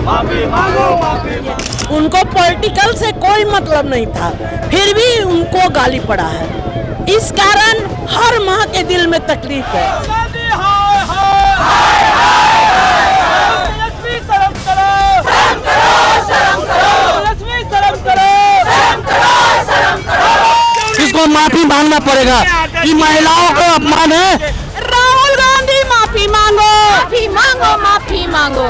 माफी मांगो, माफी मांगो। उनको पॉलिटिकल से कोई मतलब नहीं था, फिर भी उनको गाली पड़ा है। इस कारण हर माँ के दिल में तकलीफ है। इसको माफी मांगना पड़ेगा कि महिलाओं को अपमान है। राहुल गांधी माफी मांगो, माफी मांगो, माफी मांगो,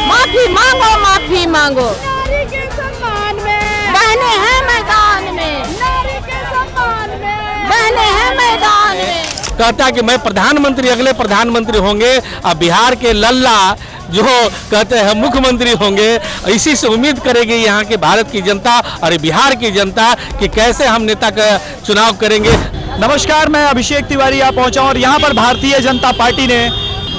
माफी मांगो, माफी मांगो। नारी के सम्मान में, बहने हैं मैदान में, नारी के सम्मान में, बहने हैं मैदान में। कहता है कि मैं प्रधानमंत्री, अगले प्रधानमंत्री होंगे और बिहार के लल्ला जो कहते हैं मुख्यमंत्री होंगे। इसी से उम्मीद करेगी यहाँ के भारत की जनता और बिहार की जनता कि कैसे हम नेता का चुनाव करेंगे। नमस्कार, मैं अभिषेक तिवारी यहाँ पहुँचा और यहाँ पर भारतीय जनता पार्टी ने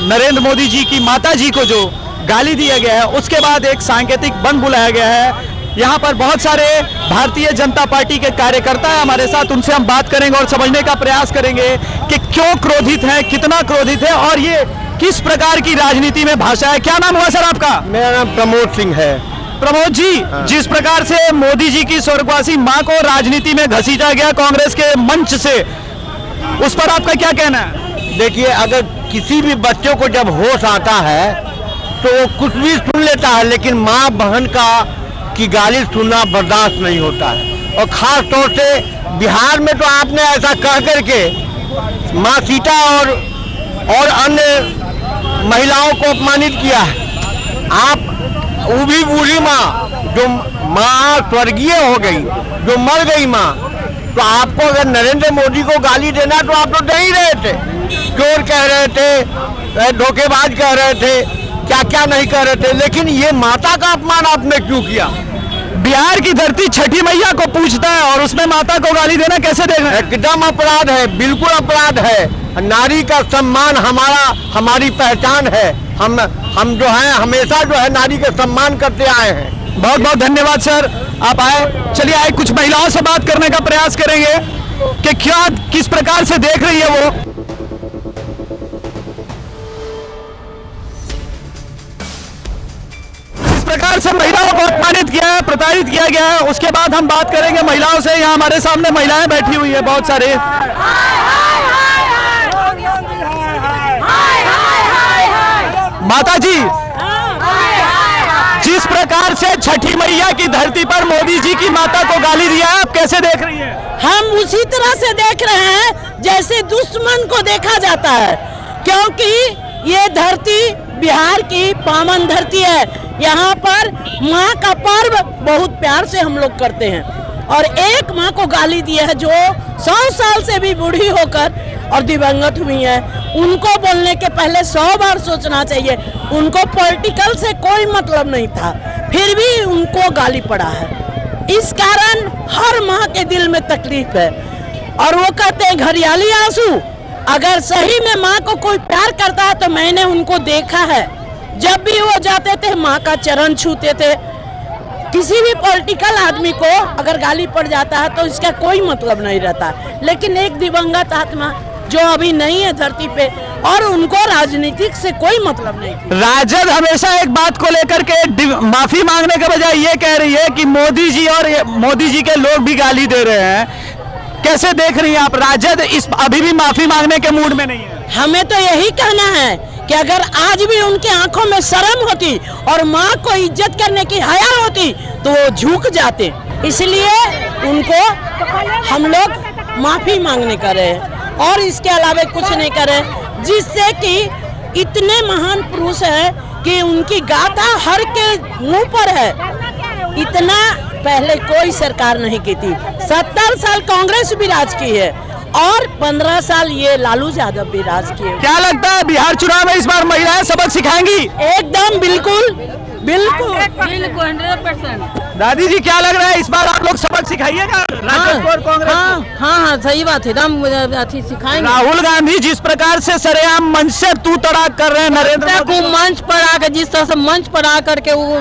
नरेंद्र मोदी जी की माता जी को जो गाली दिया गया है उसके बाद एक सांकेतिक बंद बुलाया गया है। यहाँ पर बहुत सारे भारतीय जनता पार्टी के कार्यकर्ता हैं हमारे साथ, उनसे हम बात करेंगे और समझने का प्रयास करेंगे कि क्यों क्रोधित हैं, कितना क्रोधित है और ये किस प्रकार की राजनीति में भाषा है। क्या नाम हुआ सर आपका? मेरा नाम प्रमोद सिंह है। प्रमोद जी, जिस प्रकार से मोदी जी की स्वर्गवासी मां को राजनीति में घसीटा गया कांग्रेस के मंच से, उस पर आपका क्या कहना है? देखिए, अगर किसी भी बच्चों को जब होश आता है तो वो कुछ भी सुन लेता है, लेकिन माँ बहन की गाली सुनना बर्दाश्त नहीं होता है। और खास तौर से बिहार में तो आपने ऐसा कह करके माँ सीता और अन्य महिलाओं को अपमानित किया है। आप वो भी बूढ़ी माँ, जो माँ स्वर्गीय हो गई, जो मर गई माँ, तो आपको अगर नरेंद्र मोदी को गाली देना तो आप तो दे ही रहे थे। चोर कह रहे थे, धोखेबाज कह रहे थे, क्या क्या नहीं कह रहे थे, लेकिन ये माता का अपमान आपने क्यों किया? बिहार की धरती छठी मैया को पूछता है और उसमें माता को गाली देना कैसे देगा? एकदम अपराध है, बिल्कुल अपराध है। नारी का सम्मान हमारी पहचान है। हम जो है हमेशा जो है नारी का सम्मान करते आए हैं। बहुत बहुत धन्यवाद सर, आप आए। चलिए आए कुछ महिलाओं से बात करने का प्रयास करेंगे कि क्या किस प्रकार से देख रही है वो। इस प्रकार से महिलाओं को अपमानित किया है, प्रताड़ित किया गया है। उसके बाद हम बात करेंगे महिलाओं से। यहाँ हमारे सामने महिलाएं बैठी हुई है बहुत सारे। माता जी, जिस प्रकार से छठी मैया की धरती पर मोदी जी की माता को गाली दिया है, आप कैसे देख रही हैं? हम उसी तरह से देख रहे हैं जैसे दुश्मन को देखा जाता है, क्योंकि ये धरती बिहार की पावन धरती है। यहाँ पर माँ का पर्व बहुत प्यार से हम लोग करते हैं और एक माँ को गाली दिया है जो 100 साल से भी बूढ़ी होकर और दिवंगत हुई है। उनको बोलने के पहले 100 बार सोचना चाहिए। उनको पॉलिटिकल से कोई मतलब नहीं था, फिर भी उनको गाली पड़ा है। इस कारण हर माँ के दिल में तकलीफ है और वो कहते हैं घरियाली आंसू। अगर सही में माँ को कोई प्यार करता है तो मैंने उनको देखा है, जब भी वो जाते थे माँ का चरण छूते थे। किसी भी पॉलिटिकल आदमी को अगर गाली पड़ जाता है तो इसका कोई मतलब नहीं रहता, लेकिन एक दिवंगत आत्मा जो अभी नहीं है धरती पे और उनको राजनीतिक से कोई मतलब नहीं। राजद हमेशा एक बात को लेकर के माफी मांगने के बजाय ये कह रही है कि मोदी जी और मोदी जी के लोग भी गाली दे रहे हैं। कैसे देख रही हैं आप? राजद अभी भी माफी मांगने के मूड में नहीं है। हमें तो यही कहना है कि अगर आज भी उनकी आंखों में शर्म होती और माँ को इज्जत करने की हया होती तो वो झुक जाते। इसलिए उनको हम लोग माफी मांगने का रहे और इसके अलावा कुछ नहीं करे, जिससे कि इतने महान पुरुष हैं कि उनकी गाथा हर के मुंह पर है। इतना पहले कोई सरकार नहीं की थी। 70 साल कांग्रेस भी राज की है और 15 साल ये लालू यादव भी राज किए। क्या लगता है बिहार चुनाव में इस बार महिलाएं सबक सिखाएंगी? एकदम बिल्कुल बिल्कुल 100%। दादी जी, क्या लग रहा है इस बार आप लोग सबक सिखाइएगा राजद को और कांग्रेस को? हाँ, सही बात है, एकदम सिखाएंगे। राहुल गांधी जिस प्रकार से सरेआम मंच से तू तड़ाक कर रहे हैं नरेंद्र को मंच पर आकर, जिस तरह से मंच पर आकर के वो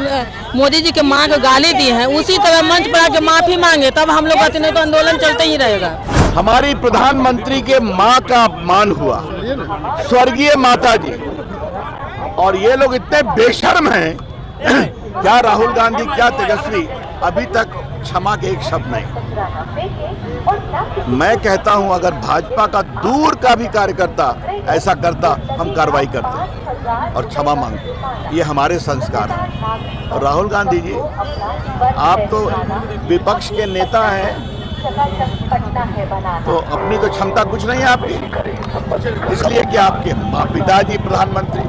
मोदी जी के माँ को गाली दी है, उसी तरह मंच पर आकर माफी मांगे, तब हम लोग कहते नहीं तो आंदोलन चलते ही रहेगा। हमारी प्रधानमंत्री के माँ का अपमान हुआ, स्वर्गीय माता जी, और ये लोग इतने बेशर्म हैं क्या राहुल गांधी क्या तेजस्वी अभी तक क्षमा के एक शब्द नहीं। मैं कहता हूं अगर भाजपा का दूर का भी कार्यकर्ता ऐसा करता हम कार्रवाई करते और क्षमा मांगते। ये हमारे संस्कार हैं। और राहुल गांधी जी आप तो विपक्ष के नेता हैं तो अपनी तो क्षमता कुछ नहीं है आपकी, इसलिए कि आपके पिताजी प्रधानमंत्री,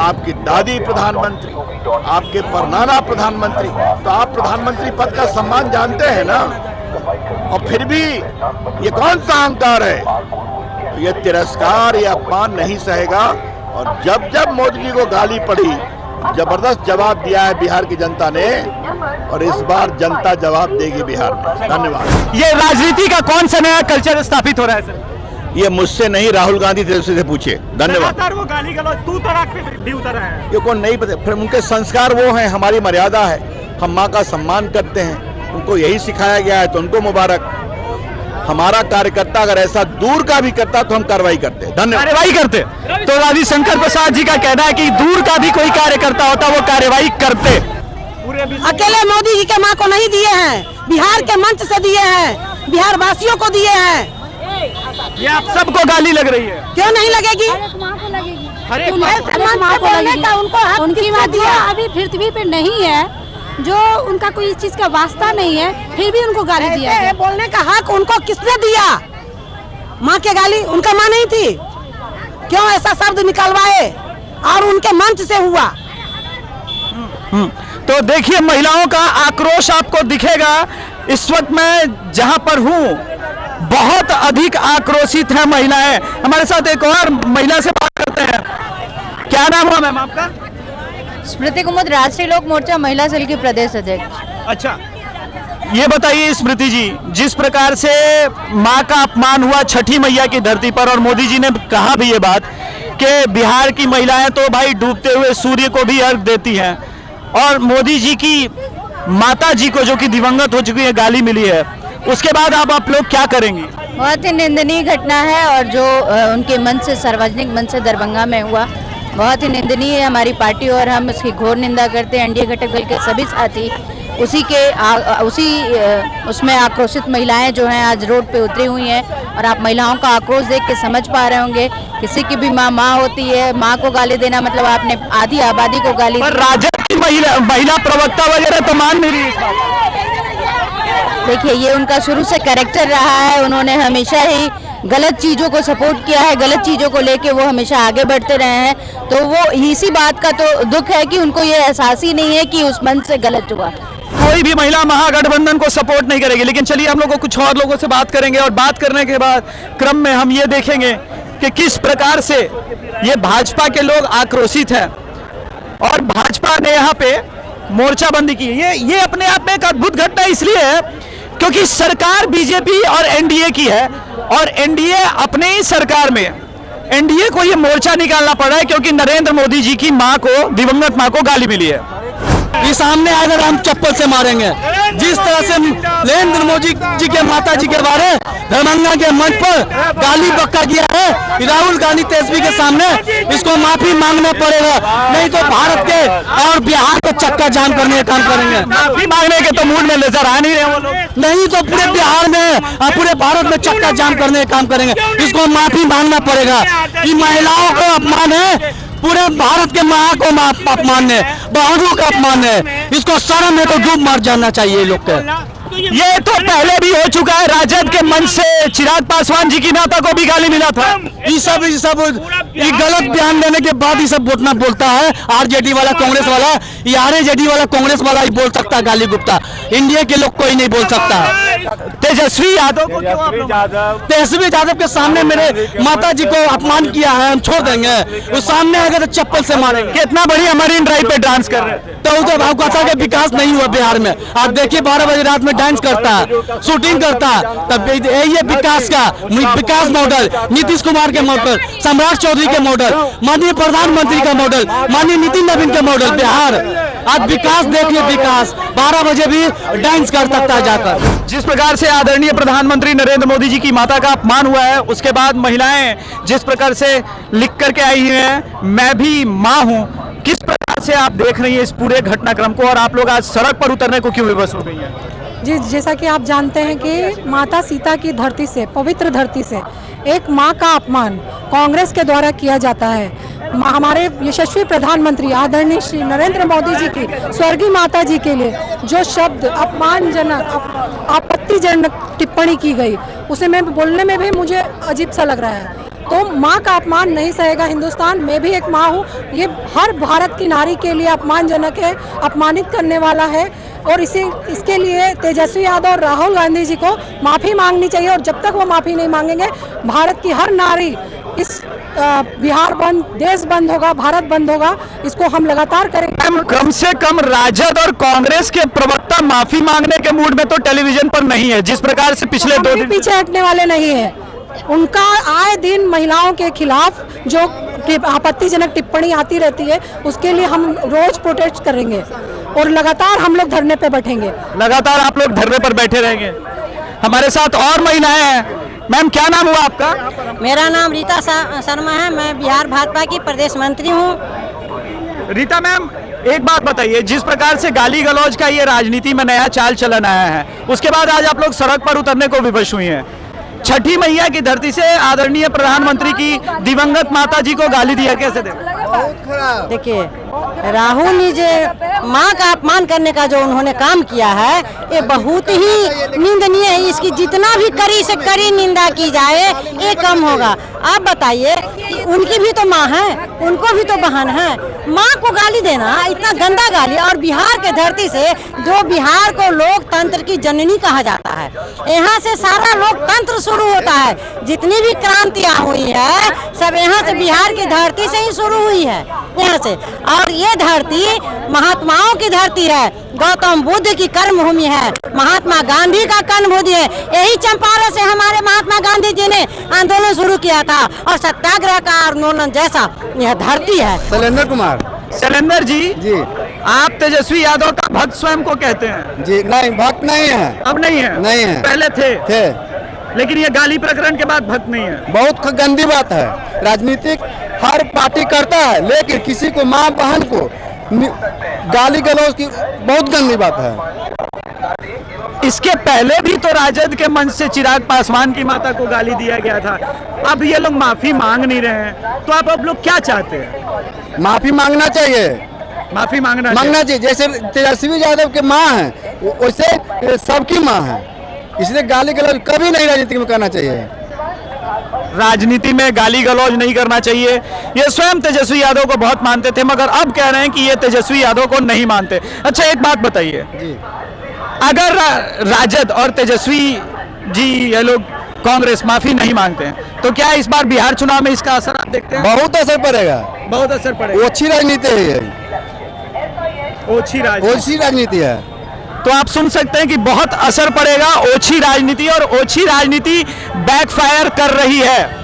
आपकी दादी प्रधानमंत्री, आपके परनाना प्रधानमंत्री, तो आप प्रधानमंत्री पद का सम्मान जानते हैं ना। और फिर भी ये कौन सा अहंकार है? तो ये तिरस्कार, ये अपमान नहीं सहेगा। और जब जब मोदी जी को गाली पड़ी जबरदस्त जवाब दिया है बिहार की जनता ने, और इस बार जनता जवाब देगी बिहार में। धन्यवाद। ये राजनीति का कौन सा नया कल्चर स्थापित हो रहा है सर? ये मुझसे नहीं, राहुल गांधी से पूछिए। धन्यवाद। वो गाली गलौज तू तड़ाक पे भी उतरा है। ये कौन नहीं पता, फिर उनके संस्कार वो हैं, हमारी मर्यादा है, हम माँ का सम्मान करते हैं, उनको यही सिखाया गया है तो उनको मुबारक। हमारा कार्यकर्ता अगर ऐसा दूर का भी करता तो हम कार्रवाई करते। धन्यवाद। कार्रवाई करते तो रविशंकर प्रसाद जी का कहना है कि दूर का भी कोई कार्यकर्ता होता वो कार्रवाई करते। अकेले मोदी जी के माँ को नहीं दिए हैं, बिहार के मंच से दिए हैं, बिहार वासियों को दिए हैं। ये आप सबको गाली लग रही है? क्यों नहीं लगेगी? उनकी माँ दिया अभी पृथ्वी पे नहीं है, जो उनका कोई इस चीज का वास्ता नहीं है, फिर भी उनको गाली दिया है। बोलने का हक उनको किसने दिया? माँ के गाली उनका माँ नहीं थी? क्यों ऐसा शब्द निकलवाए? और उनके मंच से हुआ। तो देखिए महिलाओं का आक्रोश आपको दिखेगा। इस वक्त मैं जहां पर हूं बहुत अधिक आक्रोशित है महिलाएं। हमारे साथ एक और महिला से बात करते हैं। क्या नाम है मैम आपका? स्मृति कुमुद, राष्ट्रीय लोक मोर्चा महिला सेल की प्रदेश अध्यक्ष। अच्छा, ये बताइए स्मृति जी, जिस प्रकार से माँ का अपमान हुआ छठी मैया की धरती पर, और मोदी जी ने कहा भी ये बात कि बिहार की महिलाएं तो भाई डूबते हुए सूर्य को भी अर्घ देती हैं, और मोदी जी की माता जी को जो कि दिवंगत हो चुकी है गाली मिली है, उसके बाद आप लोग क्या करेंगे? बहुत ही निंदनीय घटना है, और जो उनके मन से सार्वजनिक मन से दरभंगा में हुआ बहुत ही निंदनीय है। हमारी पार्टी और हम इसकी घोर निंदा करते हैं। एनडीए घटक दल के सभी साथी उसमें आक्रोशित महिलाएं जो हैं आज रोड पे उतरी हुई हैं, और आप महिलाओं का आक्रोश देख के समझ पा रहे होंगे किसी की भी माँ होती है, माँ को गाली देना मतलब आपने आधी आबादी को गाली। पर राजद की महिला प्रवक्ता वगैरह तो मान नहीं रही इस बात। देखिए, ये उनका शुरू से कैरेक्टर रहा है। उन्होंने हमेशा ही गलत चीज़ों को सपोर्ट किया है, गलत चीज़ों को लेके वो हमेशा आगे बढ़ते रहे हैं। तो वो इसी बात का तो दुख है कि उनको ये एहसास ही नहीं है कि उस मंच से गलत हुआ। कोई भी महिला महागठबंधन को सपोर्ट नहीं करेगी। लेकिन चलिए हम लोग कुछ और लोगों से बात करेंगे, और बात करने के बाद क्रम में हम ये देखेंगे कि किस प्रकार से ये भाजपा के लोग आक्रोशित हैं, और भाजपा ने यहाँ पे मोर्चाबंदी की। ये अपने आप में एक अद्भुत घटना इसलिए है क्योंकि सरकार बीजेपी और एनडीए की है, और एनडीए अपने ही सरकार में एनडीए को ये मोर्चा निकालना पड़ा है क्योंकि नरेंद्र मोदी जी की मां को, दिवंगत मां को गाली मिली है। ये सामने आकर हम चप्पल से मारेंगे। जिस तरह से नरेंद्र मोदी जी के माता जी के बारे दरभंगा के मंच पर गाली बक्का किया है, राहुल गांधी तेजस्वी के सामने इसको माफी मांगना पड़ेगा, नहीं तो भारत के और बिहार को चक्का जाम करने का काम करेंगे। माफी मांगने के तो मूड में नजर आ नहीं रहे वो लोग। नहीं तो पूरे बिहार में और पूरे भारत में चक्का जाम करने का काम करेंगे। इसको माफी मांगना पड़ेगा। ये महिलाओं को अपमान है, पूरे भारत के माँ को अपमान है, बहनों का अपमान है। इसको शर्म में तो डूब मर जाना चाहिए लोग को। ये तो पहले भी हो चुका है। राजद के मंच से चिराग पासवान जी की माता को भी गाली मिला था। ये सब ये गलत बयान देने के बाद ये सब बोलता है। आरजेडी वाला, कांग्रेस वाला, ये आरजेडी वाला, कांग्रेस वाला ही बोल सकता है गाली गुप्ता। इंडिया के लोग कोई नहीं बोल सकता। तेजस्वी यादव को तेजस्वी यादव के सामने मेरे माता जी को अपमान किया है, हम छोड़ देंगे। उस सामने अगर तो चप्पल से मारेंगे। कितना बढ़िया मरीन ड्राइव पे डांस कर रहे थे। तो उधर भावकथा के विकास नहीं हुआ बिहार में। आप देखिए 12 बजे रात में डांस करता है, शूटिंग करता है, तब ये विकास का विकास मॉडल, नीतीश कुमार के मॉडल, सम्राट चौधरी के मॉडल, माननीय प्रधानमंत्री का मॉडल, माननीय नितिन नवीन के मॉडल बिहार। आज विकास देखिए, विकास 12 बजे भी डांस कर सकता है जाकर। जिस प्रकार से आदरणीय प्रधानमंत्री नरेंद्र मोदी जी की माता का अपमान हुआ है, उसके बाद महिलाएं जिस प्रकार से लिख करके आई हैं, मैं भी माँ हूँ, किस प्रकार से आप देख रही हैं इस पूरे घटनाक्रम को, और आप लोग आज सड़क पर उतरने को क्यों विवश हो गई हैं? जी, जैसा कि आप जानते हैं कि माता सीता की धरती से, पवित्र धरती से एक माँ का अपमान कांग्रेस के द्वारा किया जाता है। हमारे यशस्वी प्रधानमंत्री आदरणीय श्री नरेंद्र मोदी जी की स्वर्गीय माता जी के लिए जो शब्द अपमानजनक, आपत्तिजनक टिप्पणी की गई, उसे मैं बोलने में भी मुझे अजीब सा लग रहा है। तो माँ का अपमान नहीं सहेगा हिंदुस्तान। मैं भी एक माँ हूँ। ये हर भारत की नारी के लिए अपमानजनक है, अपमानित करने वाला है, और इसके लिए तेजस्वी यादव और राहुल गांधी जी को माफ़ी मांगनी चाहिए। और जब तक वो माफ़ी नहीं मांगेंगे, भारत की हर नारी इस बिहार बंद, देश बंद होगा, भारत बंद होगा, इसको हम लगातार करेंगे। कम से कम राजद और कांग्रेस के प्रवक्ता माफी मांगने के मूड में तो टेलीविजन पर नहीं है, जिस प्रकार से पिछले 2 दिन पीछे हटने वाले नहीं है। उनका आए दिन महिलाओं के खिलाफ जो आपत्तिजनक टिप्पणी आती रहती है, उसके लिए हम रोज प्रोटेस्ट करेंगे और लगातार हम लोग धरने पे बैठेंगे। लगातार आप लोग धरने पर बैठे रहेंगे। हमारे साथ और महिलाएं हैं। मैम, क्या नाम हुआ आपका? मेरा नाम रीता शर्मा है। मैं बिहार भाजपा की प्रदेश मंत्री हूँ। रीता मैम, एक बात बताइए, जिस प्रकार से गाली गलौज का ये राजनीति में नया चाल चलन आया है, उसके बाद आज आप लोग सड़क पर उतरने को विवश हुई हैं। छठी मैया की धरती से आदरणीय प्रधानमंत्री की दिवंगत माता जी को गाली दिया, कैसे देखिए, राहुल जी माँ का अपमान करने का जो उन्होंने काम किया है, ये बहुत ही निंदनीय है। इसकी जितना भी कड़ी से कड़ी निंदा की जाए, ये कम होगा। आप बताइए, उनकी भी तो माँ है, उनको भी तो बहन है। माँ को गाली देना, इतना गंदा गाली, और बिहार के धरती से, जो बिहार को लोकतंत्र की जननी कहा जाता है, यहाँ से सारा लोकतंत्र शुरू होता है। जितनी भी क्रांतियाँ हुई है, सब यहाँ से, बिहार की धरती से ही शुरू हुई है, यहाँ से। और ये धरती महात्माओं की धरती है, गौतम बुद्ध की कर्म भूमि है, महात्मा गांधी का कर्म भूमि है। यही चंपारण से हमारे महात्मा गांधी जी ने आंदोलन शुरू किया था, और सत्याग्रह का आंदोलन जैसा यह धरती है। शैलेंद्र कुमार। शैलेंद्र जी, आप तेजस्वी यादव का भक्त स्वयं को कहते हैं? जी नहीं, भक्त नहीं है। अब नहीं है? नहीं है, पहले थे, लेकिन ये गाली प्रकरण के बाद भक्त नहीं है। बहुत गंदी बात है। राजनीतिक हर पार्टी करता है, लेकिन किसी को, माँ बहन को गाली गलौज की बहुत गंदी बात है। इसके पहले भी तो राजद के मंच से चिराग पासवान की माता को गाली दिया गया था। अब ये लोग माफी मांग नहीं रहे हैं, तो आप लोग क्या चाहते हैं? माफी मांगना चाहिए, माफी मांगना चाहिए। जैसे तेजस्वी यादव के माँ है, वैसे सबकी माँ है, इसलिए गाली गलौज कभी नहीं राजनीति में करना चाहिए। राजनीति में गाली गलौज नहीं करना चाहिए, ये स्वयं तेजस्वी यादव को बहुत मानते थे, मगर अब कह रहे हैं कि ये तेजस्वी यादव को नहीं मानते। अच्छा, एक बात बताइए, अगर राजद और तेजस्वी जी, ये लोग कांग्रेस माफी नहीं मांगते हैं, तो क्या इस बार बिहार चुनाव में इसका असर आप देखते हैं? बहुत असर पड़ेगा, बहुत असर पड़ेगा। ओछी राजनीति है, ओछी राजनीति है। तो आप सुन सकते हैं कि बहुत असर पड़ेगा, ओछी राजनीति, और ओछी राजनीति बैकफायर कर रही है।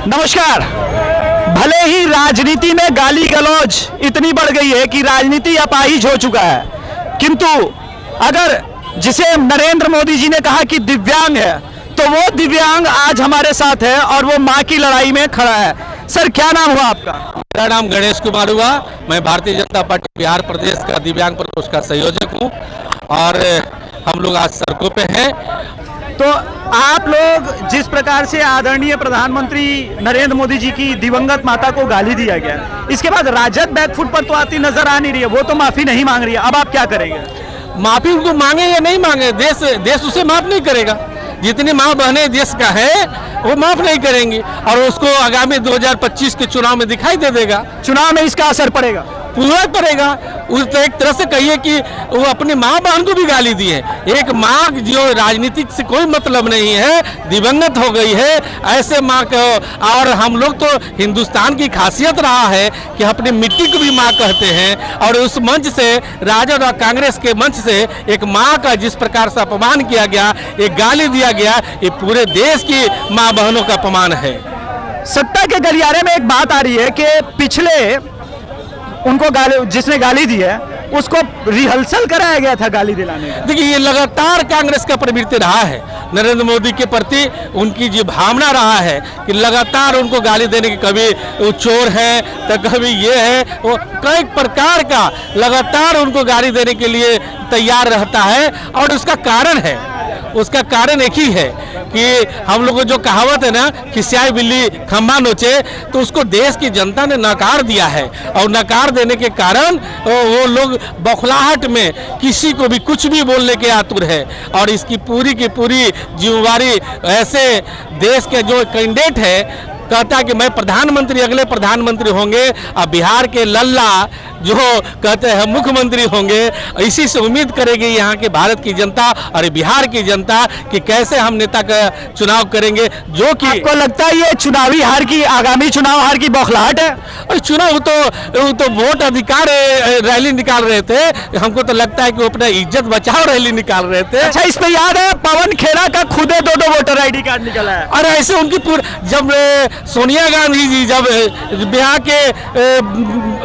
नमस्कार। भले ही राजनीति में गाली गलौज इतनी बढ़ गई है कि राजनीति अपाहिज हो चुका है, किंतु अगर जिसे नरेंद्र मोदी जी ने कहा कि दिव्यांग है, तो वो दिव्यांग आज हमारे साथ है और वो माँ की लड़ाई में खड़ा है। सर, क्या नाम हुआ आपका? मेरा नाम गणेश कुमार हुआ। मैं भारतीय जनता पार्टी बिहार प्रदेश का दिव्यांग प्रकोष्ठ का संयोजक हूँ, और हम लोग आज सड़कों पे हैं। तो आप लोग जिस प्रकार से आदरणीय प्रधानमंत्री नरेंद्र मोदी जी की दिवंगत माता को गाली दिया गया, इसके बाद राजद बैकफुट पर तो आती नजर आ नहीं रही है, वो तो माफी नहीं मांग रही है, अब आप क्या करेंगे? माफी उनको मांगे या नहीं मांगे, देश उसे माफ नहीं करेगा। जितनी माँ बहनें देश का है वो माफ नहीं करेंगी, और उसको आगामी 2025 के चुनाव में दिखाई दे देगा। चुनाव में इसका असर पड़ेगा? पूरा करेगा। उस तो एक तरह से कहिए कि वो अपनी माँ बहन को भी गाली दी है। एक माँ जो राजनीतिक से कोई मतलब नहीं है, दिवंगत हो गई है, ऐसे माँ को। और हम लोग तो हिंदुस्तान की खासियत रहा है कि अपनी मिट्टी को भी माँ कहते हैं, और उस मंच से, राजद और कांग्रेस के मंच से एक माँ का जिस प्रकार से अपमान किया गया, एक गाली दिया गया, ये पूरे देश की माँ बहनों का अपमान है। सत्ता के गलियारे में एक बात आ रही है कि पिछले उनको जिसने गाली दी है उसको रिहर्सल कराया गया था गाली दिलाने का। देखिए, ये लगातार कांग्रेस का प्रवृत्ति रहा है। नरेंद्र मोदी के प्रति उनकी जो भावना रहा है कि लगातार उनको गाली देने की, कभी वो चोर है तो कभी ये है, वो कई प्रकार का लगातार उनको गाली देने के लिए तैयार रहता है। और उसका कारण है, उसका कारण एक ही है कि हम लोग को जो कहावत है ना, खिसियाई बिल्ली खंभा नोचे, तो उसको देश की जनता ने नकार दिया है। और नकार देने के कारण वो लोग बौखलाहट में किसी को भी कुछ भी बोलने के आतुर है। और इसकी पूरी की पूरी जिम्मेवारी ऐसे देश के जो कैंडिडेट है, कहता है कि मैं प्रधानमंत्री, अगले प्रधानमंत्री होंगे, और बिहार के लल्ला जो कहते हैं मुख्यमंत्री होंगे। इसी से उम्मीद करेगी यहाँ के भारत की जनता और बिहार की जनता कि कैसे हम नेता का चुनाव करेंगे। जो कि आपको लगता है ये चुनावी हार की, आगामी चुनाव हार की बौखलाहट है? और चुनाव तो वोट अधिकार रैली निकाल रहे थे। हमको तो लगता है कि वो अपना इज्जत बचाओ रैली निकाल रहे थे। अच्छा, इसमें याद है पवन खेड़ा का खुदे 2 वोटर आईडी कार्ड निकला है। और ऐसे उनकी जब सोनिया गांधी जी जब बिहार के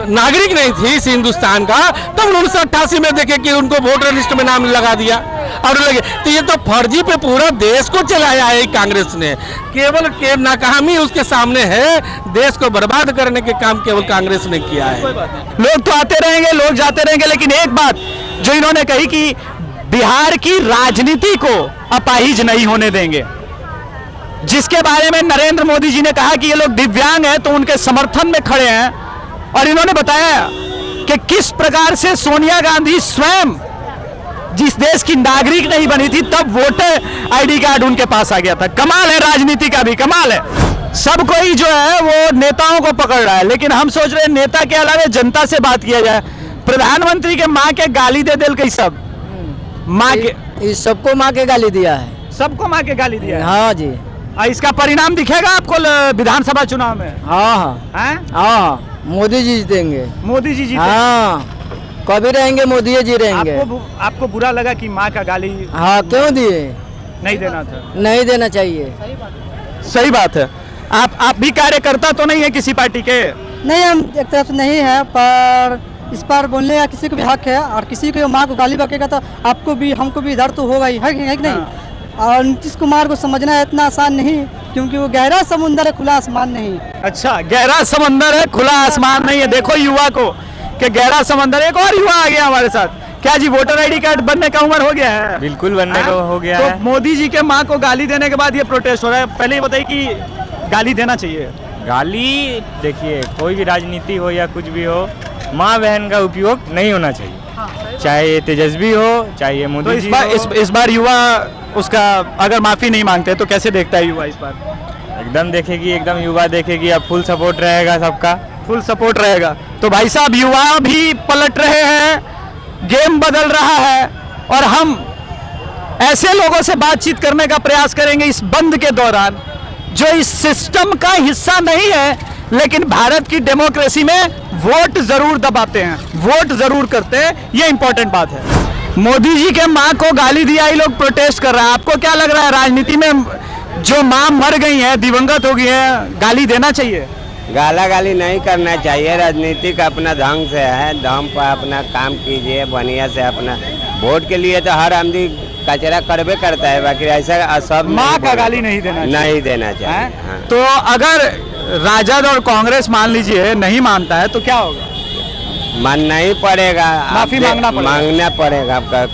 नागरिक नहीं थी इस हिंदुस्तान का, तब 1988 में देखे कि उनको वोटर लिस्ट में नाम लगा दिया। और लगे तो ये तो फर्जी पे पूरा देश को चलाया है कांग्रेस ने। केवल नाकामी उसके सामने है, देश को बर्बाद करने के काम केवल कांग्रेस ने किया है। लोग तो आते रहेंगे, लोग जाते रहेंगे, लेकिन एक बात जो इन्होंने कही कि बिहार की राजनीति को अपाहिज नहीं होने देंगे, जिसके बारे में नरेंद्र मोदी जी ने कहा कि ये लोग दिव्यांग हैं तो उनके समर्थन में खड़े हैं। और इन्होंने बताया कि किस प्रकार से सोनिया गांधी स्वयं जिस देश की नागरिक नहीं बनी थी, तब वोटर आईडी कार्ड उनके पास आ गया था। कमाल है, राजनीति का भी कमाल है। सब कोई जो है वो नेताओं को पकड़ रहा है, लेकिन हम सोच रहे हैं नेता के अलावा जनता से बात किया जाए। प्रधानमंत्री के माँ के गाली दे दिल कई सब माँ के, सबको माँ के गाली दिया है, सबको माँ के गाली दिया है। हाँ जी। इसका परिणाम दिखेगा आपको विधानसभा चुनाव में? हाँ, मोदी जी जीतेंगे। मोदी जी जीतेंगे? हाँ, कभी रहेंगे मोदी जी रहेंगे। आपको बुरा लगा कि माँ का गाली? हाँ, क्यों दिए? नहीं देना था, नहीं देना चाहिए। सही बात है। आप भी कार्यकर्ता तो नहीं है किसी पार्टी के? नहीं, हम एक तरफ नहीं है, पर इस पर बोलने का किसी को भी हक है। और किसी को माँ को गाली बकेगा तो आपको भी हमको भी डर तो होगा ही, है कि नहीं? और नीतीश कुमार को समझना इतना आसान नहीं, क्योंकि वो गहरा समुंदर है, खुला आसमान नहीं। अच्छा, गहरा समंदर है, खुला आसमान नहीं है। देखो युवा को कि गहरा समंदर। एक और युवा आ गया हमारे साथ। क्या जी वोटर आईडी कार्ड बनने का उम्र हो गया है? बिल्कुल बनने का हो गया है। तो मोदी जी के माँ को गाली देने के बाद ये प्रोटेस्ट हो रहा है। पहले ये बताइए कि गाली देना चाहिए? गाली देखिए, कोई भी राजनीति हो या कुछ भी हो, माँ बहन का उपयोग नहीं होना चाहिए। चाहे ये तेजस्वी हो, चाहे ये मोदी जी हो। इस बार युवा उसका अगर माफी नहीं मांगते तो कैसे देखता है युवा इस बार? एकदम देखेगी, एकदम युवा देखेगी। अब फुल सपोर्ट रहेगा, सबका फुल सपोर्ट रहेगा। तो भाई साहब, युवा भी पलट रहे हैं, गेम बदल रहा है, और हम ऐसे लोगों से बातचीत करने का प्रयास करेंगे इस बंद के दौरान जो इस सिस्टम का हिस्सा नहीं है, लेकिन भारत की डेमोक्रेसी में वोट जरूर दबाते हैं, वोट जरूर करते हैं। ये इंपॉर्टेंट बात है। मोदी जी के माँ को गाली दिया, ही लोग प्रोटेस्ट कर रहे हैं। आपको क्या लग रहा है, राजनीति में जो माँ मर गई है, दिवंगत हो गई है, गाली देना चाहिए? गाला गाली नहीं करना चाहिए। राजनीति का अपना ढंग से है, दम पर अपना काम कीजिए बढ़िया से। अपना वोट के लिए तो हर आदमी कचरा करबे करता है, बाकी ऐसा सब माँ का गाली नहीं देना चाहिए। हाँ। तो अगर राजद और कांग्रेस मान लीजिए नहीं मानता है तो क्या होगा? मानना ही पड़ेगा, माफी मांगना पड़ेगा आपका।